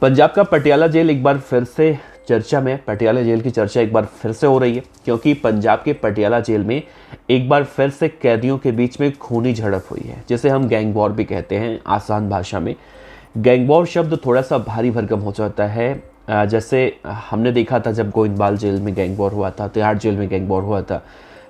पंजाब का पटियाला जेल एक बार फिर से चर्चा में। पटियाला जेल की चर्चा एक बार फिर से हो रही है क्योंकि पंजाब के पटियाला जेल में एक बार फिर से कैदियों के बीच में खूनी झड़प हुई है, जिसे हम गैंग वॉर भी कहते हैं आसान भाषा में। गैंग वॉर शब्द थोड़ा सा भारी भरकम हो जाता है। जैसे हमने देखा था जब गोइंदवाल जेल में गैंग वॉर हुआ था, तिहाड़ जेल में गैंग वॉर हुआ था,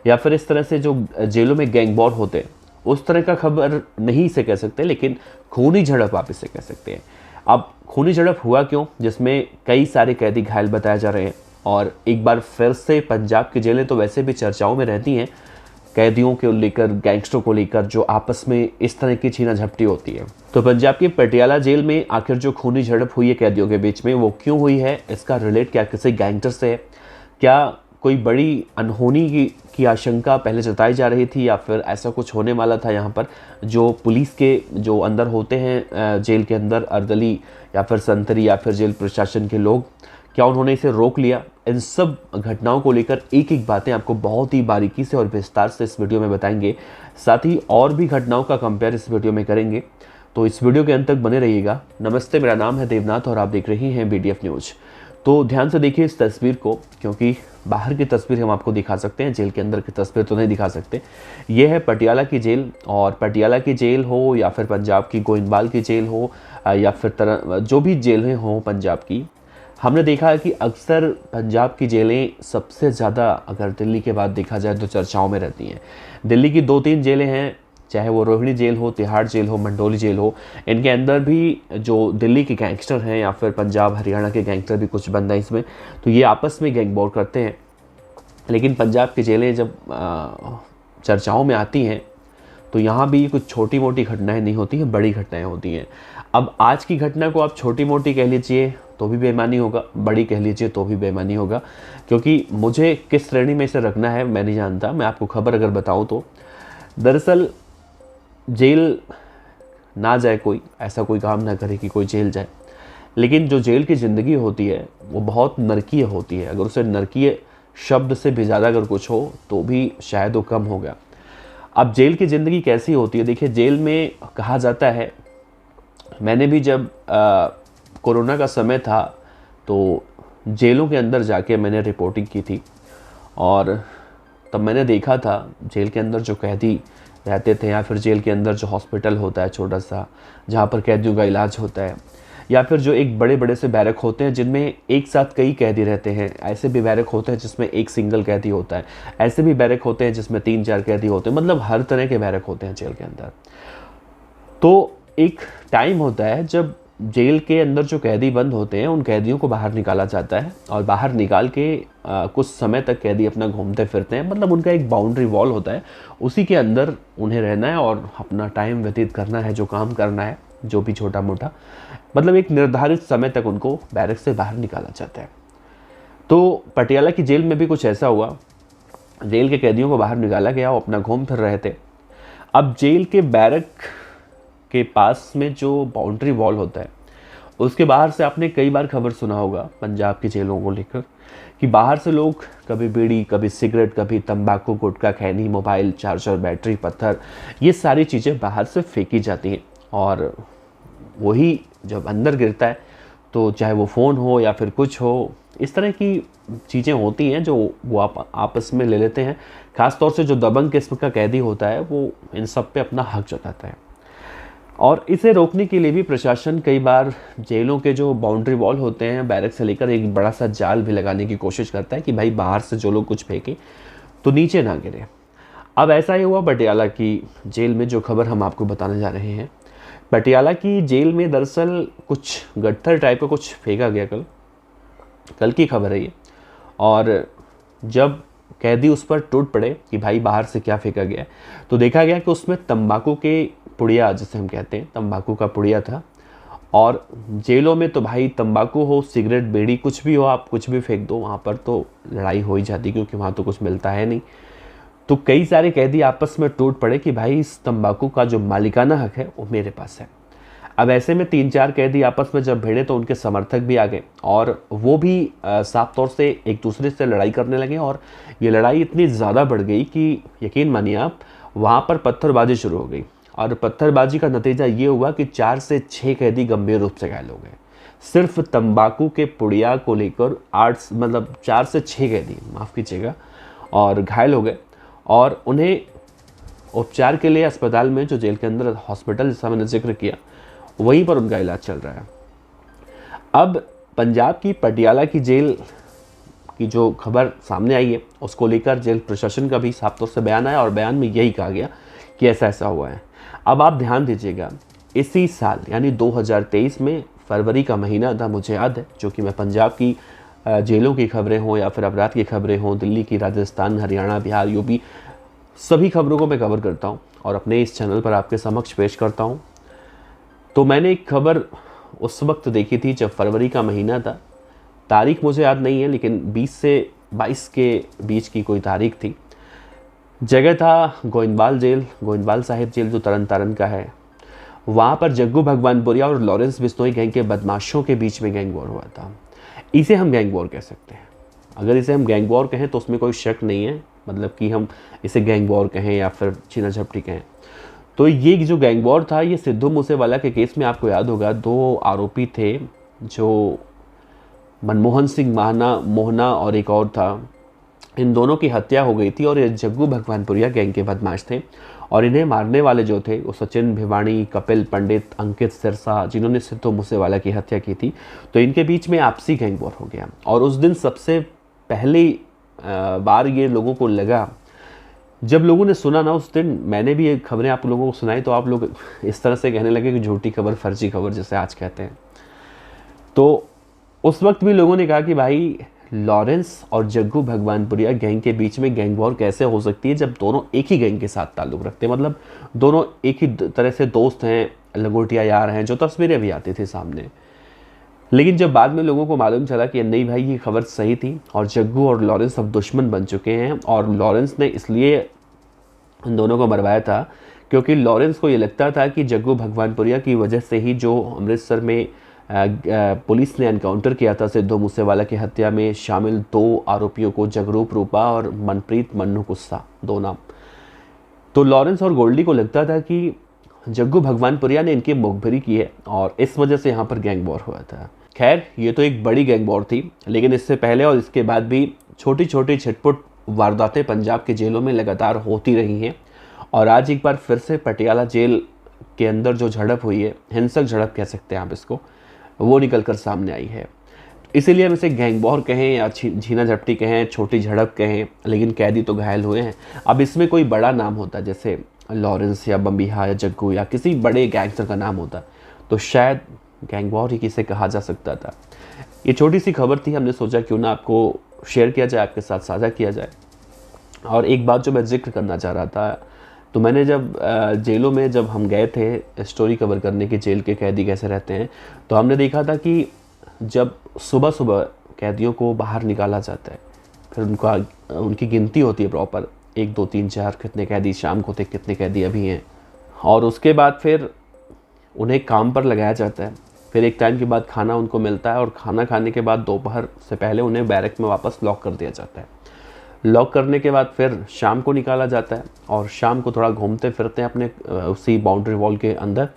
या फिर इस तरह से जो जेलों में गैंग वॉर होते हैं उस तरह का खबर नहीं इसे कह सकते, लेकिन खूनी झड़प आप इसे कह सकते हैं। अब खूनी झड़प हुआ क्यों, जिसमें कई सारे कैदी घायल बताए जा रहे हैं। और एक बार फिर से पंजाब की जेलें तो वैसे भी चर्चाओं में रहती हैं कैदियों को लेकर, गैंगस्टरों को लेकर, जो आपस में इस तरह की छीना झपटी होती है। तो पंजाब की पटियाला जेल में आखिर जो खूनी झड़प हुई है कैदियों के बीच में, वो क्यों हुई है, इसका रिलेट क्या किसी गैंगस्टर से है, क्या कोई बड़ी अनहोनी की आशंका पहले जताई जा रही थी, या फिर ऐसा कुछ होने वाला था यहाँ पर, जो पुलिस के जो अंदर होते हैं जेल के अंदर, अर्दली या फिर संतरी या फिर जेल प्रशासन के लोग, क्या उन्होंने इसे रोक लिया। इन सब घटनाओं को लेकर एक एक बातें आपको बहुत ही बारीकी से और विस्तार से इस वीडियो में बताएंगे। साथ ही और भी घटनाओं का कंपेयर इस वीडियो में करेंगे, तो इस वीडियो के अंत तक बने रहिएगा। नमस्ते, मेरा नाम है देवनाथ और आप देख रहे हैं BDF न्यूज़। तो ध्यान से देखिए इस तस्वीर को, क्योंकि बाहर की तस्वीर हम आपको दिखा सकते हैं, जेल के अंदर की तस्वीर तो नहीं दिखा सकते। ये है पटियाला की जेल, और पटियाला की जेल हो या फिर पंजाब की गोइंदवाल की जेल हो या फिर जो भी जेलें हों पंजाब की, हमने देखा है कि अक्सर पंजाब की जेलें सबसे ज़्यादा, अगर दिल्ली के बाद देखा जाए तो चर्चाओं में रहती हैं। दिल्ली की 2-3 जेलें हैं, चाहे वो रोहिणी जेल हो, तिहाड़ जेल हो, मंडोली जेल हो, इनके अंदर भी जो दिल्ली के गैंगस्टर हैं या फिर पंजाब हरियाणा के गैंगस्टर भी कुछ बंद हैं इसमें, तो ये आपस में गैंग वॉर करते हैं। लेकिन पंजाब की जेलें जब चर्चाओं में आती हैं तो यहाँ भी कुछ छोटी मोटी घटनाएं नहीं होती हैं, बड़ी घटनाएं होती हैं। अब आज की घटना को आप छोटी मोटी कह लीजिए तो भी बेईमानी होगा, बड़ी कह लीजिए तो भी बेईमानी होगा, क्योंकि मुझे किस श्रेणी में इसे रखना है मैं नहीं जानता। मैं आपको खबर अगर बताऊं तो दरअसल जेल ना जाए, कोई ऐसा कोई काम ना करे कि कोई जेल जाए, लेकिन जो जेल की ज़िंदगी होती है वो बहुत नरकीय होती है। अगर उसे नरकीय शब्द से भी ज़्यादा अगर कुछ हो तो भी शायद वो कम होगा। अब जेल की ज़िंदगी कैसी होती है, देखिए जेल में कहा जाता है, मैंने भी जब कोरोना का समय था तो जेलों के अंदर जाके मैंने रिपोर्टिंग की थी, और तब मैंने देखा था जेल के अंदर जो कैदी रहते थे, या फिर जेल के अंदर जो हॉस्पिटल होता है छोटा सा, जहाँ पर कैदियों का इलाज होता है, या फिर जो एक बड़े बड़े से बैरक होते हैं जिनमें एक साथ कई कैदी रहते हैं। ऐसे भी बैरक होते हैं जिसमें एक सिंगल कैदी होता है, ऐसे भी बैरक होते हैं जिसमें 3-4 कैदी होते हैं, मतलब हर तरह के बैरक होते हैं जेल के अंदर। तो एक टाइम होता है जब जेल के अंदर जो कैदी बंद होते हैं उन कैदियों को बाहर निकाला जाता है, और बाहर निकाल के कुछ समय तक कैदी अपना घूमते फिरते हैं, मतलब उनका एक बाउंड्री वॉल होता है, उसी के अंदर उन्हें रहना है और अपना टाइम व्यतीत करना है, जो काम करना है, जो भी छोटा मोटा, मतलब एक निर्धारित समय तक उनको बैरक से बाहर निकाला जाता है। तो पटियाला की जेल में भी कुछ ऐसा हुआ, जेल के कैदियों को बाहर निकाला गया, वो अपना घूम फिर रहे थे। अब जेल के बैरक के पास में जो बाउंड्री वॉल होता है उसके बाहर से आपने कई बार खबर सुना होगा पंजाब की जेलों को लेकर, कि बाहर से लोग कभी बीड़ी, कभी सिगरेट, कभी तंबाकू, गुटखा, खैनी, मोबाइल, चार्जर, बैटरी, पत्थर, ये सारी चीज़ें बाहर से फेंकी जाती हैं, और वही जब अंदर गिरता है तो चाहे वो फ़ोन हो या फिर कुछ हो, इस तरह की चीज़ें होती हैं जो वो आप आपस में ले लेते हैं। ख़ास तौर से जो दबंग किस्म का कैदी होता है वो इन सब पे अपना हक जताता है, और इसे रोकने के लिए भी प्रशासन कई बार जेलों के जो बाउंड्री वॉल होते हैं बैरक से लेकर एक बड़ा सा जाल भी लगाने की कोशिश करता है कि भाई बाहर से जो लोग कुछ फेंके तो नीचे ना गिरे। अब ऐसा ही हुआ पटियाला की जेल में, जो खबर हम आपको बताने जा रहे हैं। पटियाला की जेल में दरअसल कुछ गट्ठर टाइप का कुछ फेंका गया, कल की खबर है ये, और जब कैदी उस पर टूट पड़े कि भाई बाहर से क्या फेंका गया, तो देखा गया कि उसमें तंबाकू के पुड़िया, जिसे हम कहते हैं, तंबाकू का पुड़िया था। और जेलों में तो भाई तंबाकू हो, सिगरेट, बीड़ी, कुछ भी हो, आप कुछ भी फेंक दो, वहाँ पर तो लड़ाई हो ही जाती, क्योंकि वहाँ तो कुछ मिलता है नहीं। तो कई सारे कैदी आपस में टूट पड़े कि भाई इस तंबाकू का जो मालिकाना हक है वो मेरे पास है। अब ऐसे में 3-4 कैदी आपस में जब भिड़े तो उनके समर्थक भी आ गए, और वो भी साफ तौर से एक दूसरे से लड़ाई करने लगे, और ये लड़ाई इतनी ज़्यादा बढ़ गई कि यकीन मानिए आप, वहाँ पर पत्थरबाजी शुरू हो गई। और पत्थरबाजी का नतीजा ये हुआ कि 4 से 6 कैदी गंभीर रूप से घायल हो गए। सिर्फ तंबाकू के पुड़िया को लेकर 4 से 6 कैदी, माफ़ कीजिएगा, और घायल हो गए और उन्हें उपचार के लिए अस्पताल में, जो जेल के अंदर हॉस्पिटल जिसका मैंने जिक्र किया, वहीं पर उनका इलाज चल रहा है। अब पंजाब की पटियाला की जेल की जो खबर सामने आई है उसको लेकर जेल प्रशासन का भी साफ तौर से बयान आया और बयान में यही कहा गया कि ऐसा ऐसा हुआ है। अब आप ध्यान दीजिएगा, इसी साल यानी 2023 में फरवरी का महीना था, मुझे याद है, जो कि मैं पंजाब की जेलों की खबरें हों या फिर अपराध की खबरें हों, दिल्ली की, राजस्थान, हरियाणा, बिहार, यूपी, सभी खबरों को मैं कवर करता हूं और अपने इस चैनल पर आपके समक्ष पेश करता हूं। तो मैंने एक खबर उस वक्त देखी थी जब फरवरी का महीना था, तारीख मुझे याद नहीं है लेकिन 20 से 22 के बीच की कोई तारीख थी। जगह था गोइंदवाल जेल, गोइंदवाल साहिब जेल जो तरन तारण का है। वहाँ पर जग्गू भगवानपुरिया और लॉरेंस बिश्नोई गैंग के बदमाशों के बीच में गैंग वॉर हुआ था। इसे हम गैंग वॉर कह सकते हैं। अगर इसे हम गैंग वॉर कहें तो उसमें कोई शक नहीं है, मतलब कि हम इसे गैंग वॉर कहें या फिर छीना झपटी कहें। तो ये जो गैंग वॉर था, ये सिद्धू मूसेवाला के केस में आपको याद होगा 2 आरोपी थे, जो मनमोहन सिंह मोहना और एक और था। इन दोनों की हत्या हो गई थी और ये जग्गू भगवानपुरिया गैंग के बदमाश थे और इन्हें मारने वाले जो थे वो सचिन भिवानी, कपिल पंडित, अंकित सिरसा, जिन्होंने सिद्धू मूसेवाला की हत्या की थी। तो इनके बीच में आपसी गैंग वॉर हो गया और उस दिन सबसे पहली बार ये लोगों को लगा, जब लोगों ने सुना ना उस दिन, मैंने भी ये खबरें आप लोगों को सुनाई तो आप लोग इस तरह से कहने लगे कि झूठी खबर, फर्जी खबर जिसे आज कहते हैं। तो उस वक्त भी लोगों ने कहा कि भाई लॉरेंस और जग्गू भगवानपुरिया गैंग के बीच में गैंग वॉर कैसे हो सकती है जब दोनों एक ही गैंग के साथ ताल्लुक़ रखते हैं, मतलब दोनों एक ही तरह से दोस्त हैं, लंगोटिया यार हैं, जो तस्वीरें भी आती थी सामने। लेकिन जब बाद में लोगों को मालूम चला कि नहीं भाई ये खबर सही थी और जग्गू और लॉरेंस अब दुश्मन बन चुके हैं और लॉरेंस ने इसलिए उन दोनों को मरवाया था क्योंकि लॉरेंस को ये लगता था कि जग्गू भगवानपुरिया की वजह से ही जो अमृतसर में पुलिस ने एनकाउंटर किया था सिद्धू मूसेवाला की हत्या में शामिल 2 आरोपियों को, जगरूप रूपा और मनप्रीत मन्नू गुस्सा, 2 नाम, तो लॉरेंस और गोल्डी को लगता था कि जग्गू भगवानपुरिया ने इनकी मुखबिरी की है और इस वजह से यहाँ पर गैंग वॉर हुआ था। खैर, ये तो एक बड़ी गैंग वॉर थी, लेकिन इससे पहले और इसके बाद भी छोटी छोटी छिटपुट वारदातें पंजाब के जेलों में लगातार होती रही हैं और आज एक बार फिर से पटियाला जेल के अंदर जो झड़प हुई है, हिंसक झड़प कह सकते हैं आप इसको, वो निकल कर सामने आई है। इसीलिए हम इसे गैंग वॉर कहें या छीना झपटी कहें, छोटी झड़प कहें, लेकिन कैदी तो घायल हुए हैं। अब इसमें कोई बड़ा नाम होता जैसे लॉरेंस या बम्बिहा या जग्गू या किसी बड़े गैंगस्टर का नाम होता तो शायद गैंग वॉर ही किसे कहा जा सकता था। ये छोटी सी खबर थी, हमने सोचा क्यों ना आपको शेयर किया जाए, आपके साथ साझा किया जाए। और एक बात जो मैं जिक्र करना चाह रहा था, तो मैंने जब जेलों में जब हम गए थे स्टोरी कवर करने की जेल के कैदी कैसे रहते हैं, तो हमने देखा था कि जब सुबह सुबह कैदियों को बाहर निकाला जाता है, फिर उनकी गिनती होती है प्रॉपर 1 2 3 4 कितने कैदी शाम को थे, कितने कैदी अभी हैं, और उसके बाद फिर उन्हें काम पर लगाया जाता है। फिर एक टाइम के बाद खाना उनको मिलता है और खाना खाने के बाद दोपहर से पहले उन्हें बैरक में वापस लॉक कर दिया जाता है। लॉक करने के बाद फिर शाम को निकाला जाता है और शाम को थोड़ा घूमते फिरते हैं अपने उसी बाउंड्री वॉल के अंदर,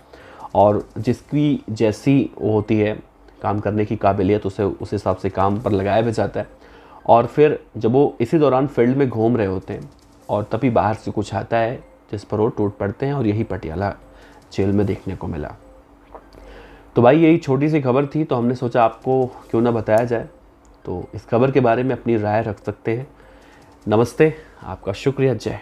और जिसकी जैसी वो होती है काम करने की काबिलियत, उसे उस हिसाब से काम पर लगाया भी जाता है। और फिर जब वो इसी दौरान फील्ड में घूम रहे होते हैं और तभी बाहर से कुछ आता है जिस पर वो टूट पड़ते हैं, और यही पटियाला जेल में देखने को मिला। तो भाई यही छोटी सी खबर थी, तो हमने सोचा आपको क्यों ना बताया जाए। तो इस खबर के बारे में अपनी राय रख सकते हैं। नमस्ते, आपका शुक्रिया, जय।